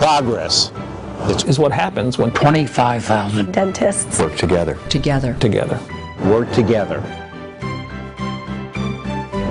Progress is what happens when 25,000 dentists work together. Together. Work together.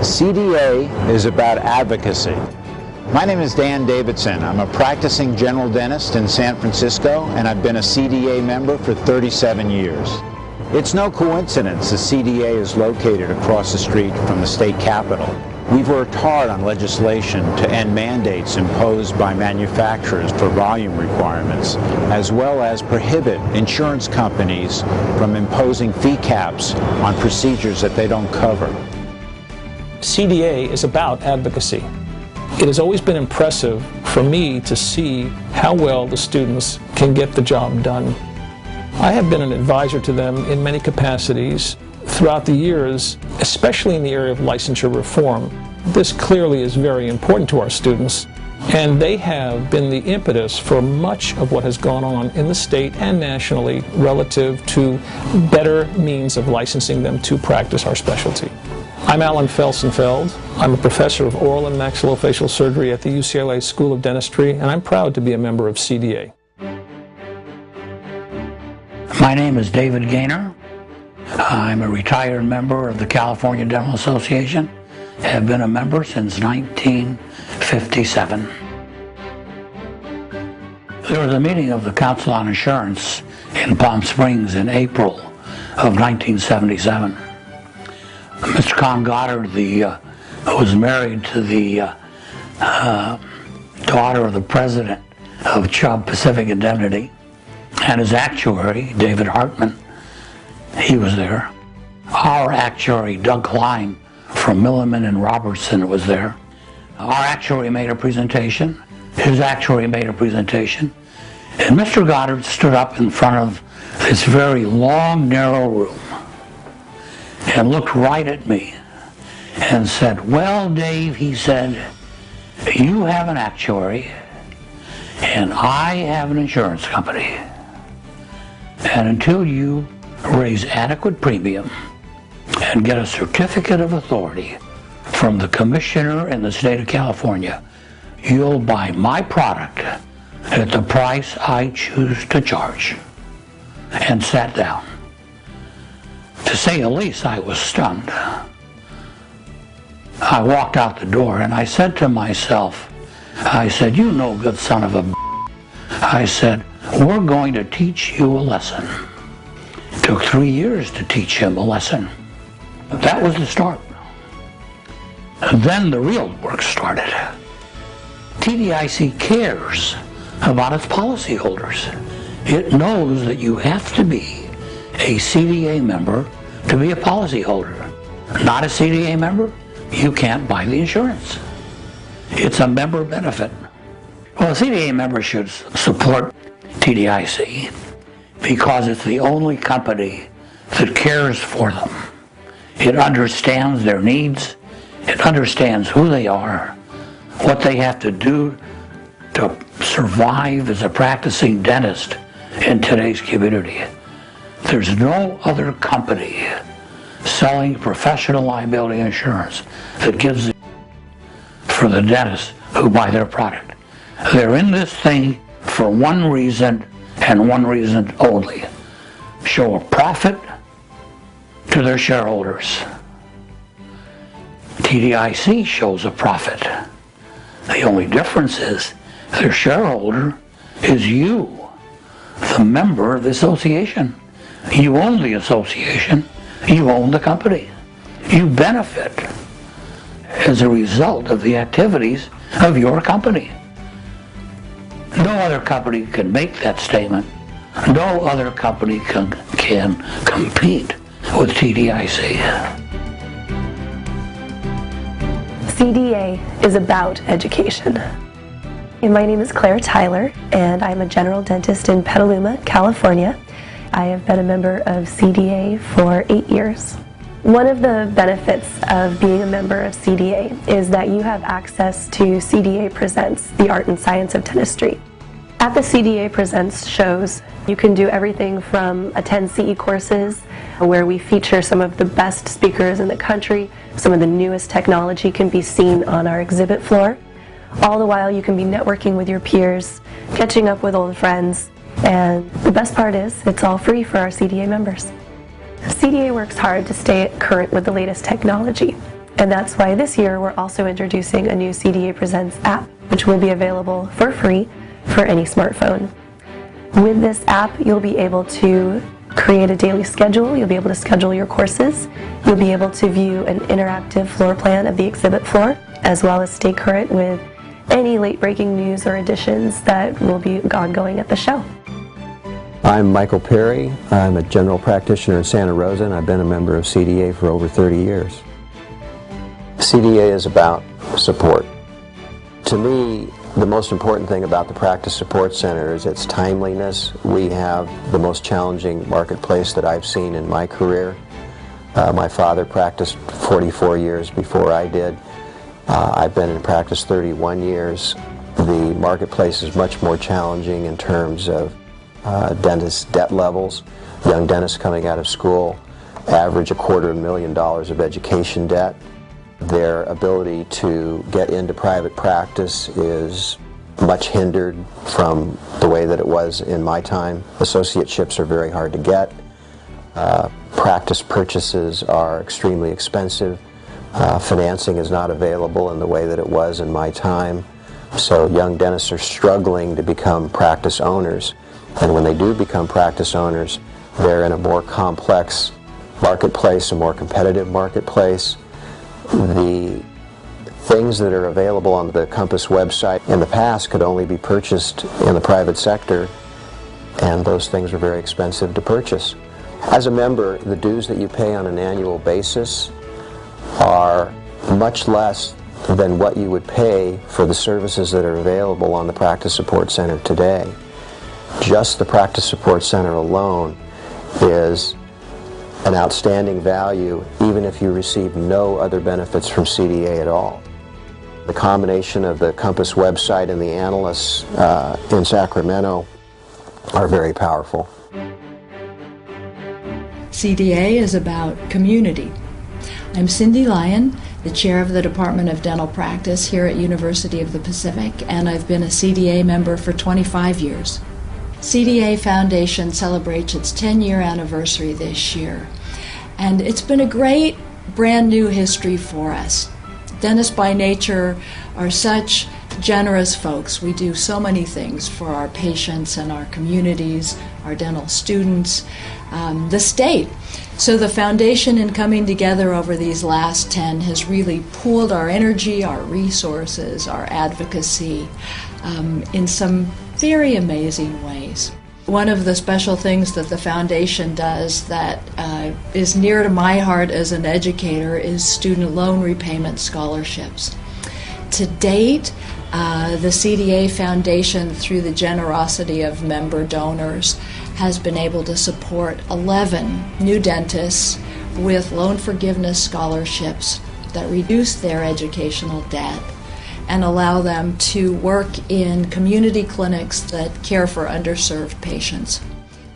CDA is about advocacy. My name is Dan Davidson. I'm a practicing general dentist in San Francisco, and I've been a CDA member for 37 years. It's no coincidence the CDA is located across the street from the state capitol. We've worked hard on legislation to end mandates imposed by manufacturers for volume requirements, as well as prohibit insurance companies from imposing fee caps on procedures that they don't cover. CDA is about advocacy. It has always been impressive for me to see how well the students can get the job done. I have been an advisor to them in many capacities throughout the years, especially in the area of licensure reform. This clearly is very important to our students, and they have been the impetus for much of what has gone on in the state and nationally relative to better means of licensing them to practice our specialty. I'm Alan Felsenfeld. I'm a professor of oral and maxillofacial surgery at the UCLA School of Dentistry, and I'm proud to be a member of CDA. My name is David Gaynor. I'm a retired member of the California Dental Association. Have been a member since 1957. There was a meeting of the Council on Insurance in Palm Springs in April of 1977. Mr. Con Goddard, who was married to the daughter of the president of Chubb Pacific Indemnity, and his actuary, David Hartman, he was there. Our actuary, Doug Klein, from Milliman and Robertson, was there. Our actuary made a presentation. His actuary made a presentation. And Mr. Goddard stood up in front of this very long, narrow room and looked right at me and said, "Well, Dave," he said, "you have an actuary and I have an insurance company. And until you raise adequate premium and get a certificate of authority from the commissioner in the state of California, you'll buy my product at the price I choose to charge." And sat down. To say the least, I was stunned. I walked out the door and I said to myself, I said, "You no good son of a b***." I said, "We're going to teach you a lesson." It took 3 years to teach him a lesson. But that was the start. And then the real work started. TDIC cares about its policyholders. It knows that you have to be a CDA member to be a policyholder. Not a CDA member, you can't buy the insurance. It's a member benefit. Well, a CDA member should support TDIC because it's the only company that cares for them. It understands their needs, it understands who they are, what they have to do to survive as a practicing dentist in today's community. There's no other company selling professional liability insurance that gives it for the dentists who buy their product. They're in this thing for one reason and one reason only: show a profit to their shareholders. TDIC shows a profit. The only difference is their shareholder is you, the member of the association. You own the association, you own the company. You benefit as a result of the activities of your company. No other company can make that statement. No other company can compete with TDIC. CDA is about education. My name is Claire Tyler, and I'm a general dentist in Petaluma, California. I have been a member of CDA for 8 years. One of the benefits of being a member of CDA is that you have access to CDA Presents, the Art and Science of Dentistry. At the CDA Presents shows, you can do everything from attend CE courses, where we feature some of the best speakers in the country. Some of the newest technology can be seen on our exhibit floor. All the while you can be networking with your peers, catching up with old friends, and the best part is it's all free for our CDA members. CDA works hard to stay current with the latest technology, and that's why this year we're also introducing a new CDA Presents app, which will be available for free for any smartphone. With this app, you'll be able to create a daily schedule, you'll be able to schedule your courses, you'll be able to view an interactive floor plan of the exhibit floor, as well as stay current with any late-breaking news or additions that will be ongoing at the show. I'm Michael Perry. I'm a general practitioner in Santa Rosa, and I've been a member of CDA for over 30 years. CDA is about support. To me, the most important thing about the Practice Support Center is its timeliness. We have the most challenging marketplace that I've seen in my career. My father practiced 44 years before I did. I've been in practice 31 years. The marketplace is much more challenging in terms of dentist debt levels. Young dentists coming out of school average $250,000 of education debt. Their ability to get into private practice is much hindered from the way that it was in my time. Associateships are very hard to get. Practice purchases are extremely expensive. Financing is not available in the way that it was in my time. So young dentists are struggling to become practice owners. And when they do become practice owners, they're in a more complex marketplace, a more competitive marketplace. The things that are available on the Compass website in the past could only be purchased in the private sector, and those things are very expensive to purchase. As a member, the dues that you pay on an annual basis are much less than what you would pay for the services that are available on the Practice Support Center today. Just the Practice Support Center alone is an outstanding value, even if you receive no other benefits from CDA at all. The combination of the Compass website and the analysts in Sacramento are very powerful. CDA is about community. I'm Cindy Lyon, the chair of the Department of Dental Practice here at University of the Pacific, and I've been a CDA member for 25 years. CDA Foundation celebrates its 10-year anniversary this year, and it's been a great brand new history for us. Dentists by nature are such generous folks. We do so many things for our patients and our communities, our dental students, the state. So the foundation, in coming together over these last 10, has really pooled our energy, our resources, our advocacy in some very amazing ways. One of the special things that the foundation does that is near to my heart as an educator is student loan repayment scholarships. To date, the CDA Foundation, through the generosity of member donors, has been able to support 11 new dentists with loan forgiveness scholarships that reduce their educational debt and allow them to work in community clinics that care for underserved patients.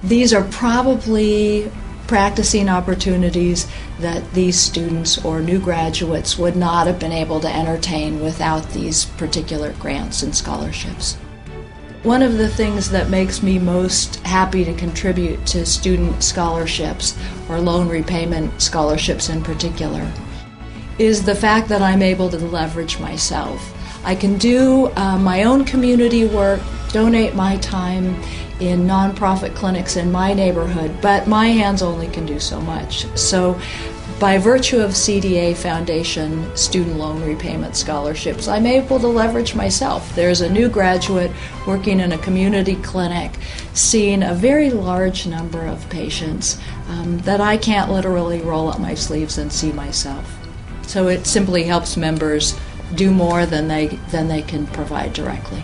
These are probably practicing opportunities that these students or new graduates would not have been able to entertain without these particular grants and scholarships. One of the things that makes me most happy to contribute to student scholarships, or loan repayment scholarships in particular, is the fact that I'm able to leverage myself. I can do my own community work, donate my time in nonprofit clinics in my neighborhood, but my hands only can do so much. So by virtue of CDA Foundation student loan repayment scholarships, I'm able to leverage myself. There's a new graduate working in a community clinic, seeing a very large number of patients that I can't literally roll up my sleeves and see myself. So it simply helps members do more than they can provide directly.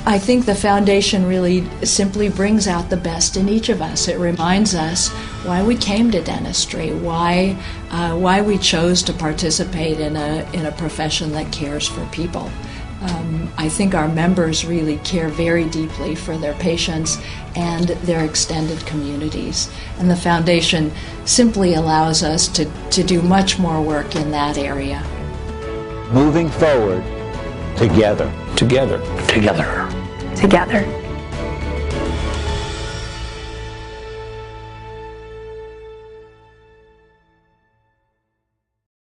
I think the foundation really simply brings out the best in each of us. It reminds us why we came to dentistry, why we chose to participate in a profession that cares for people. I think our members really care very deeply for their patients and their extended communities. And the foundation simply allows us to do much more work in that area. Moving forward, together. Together. Together. together.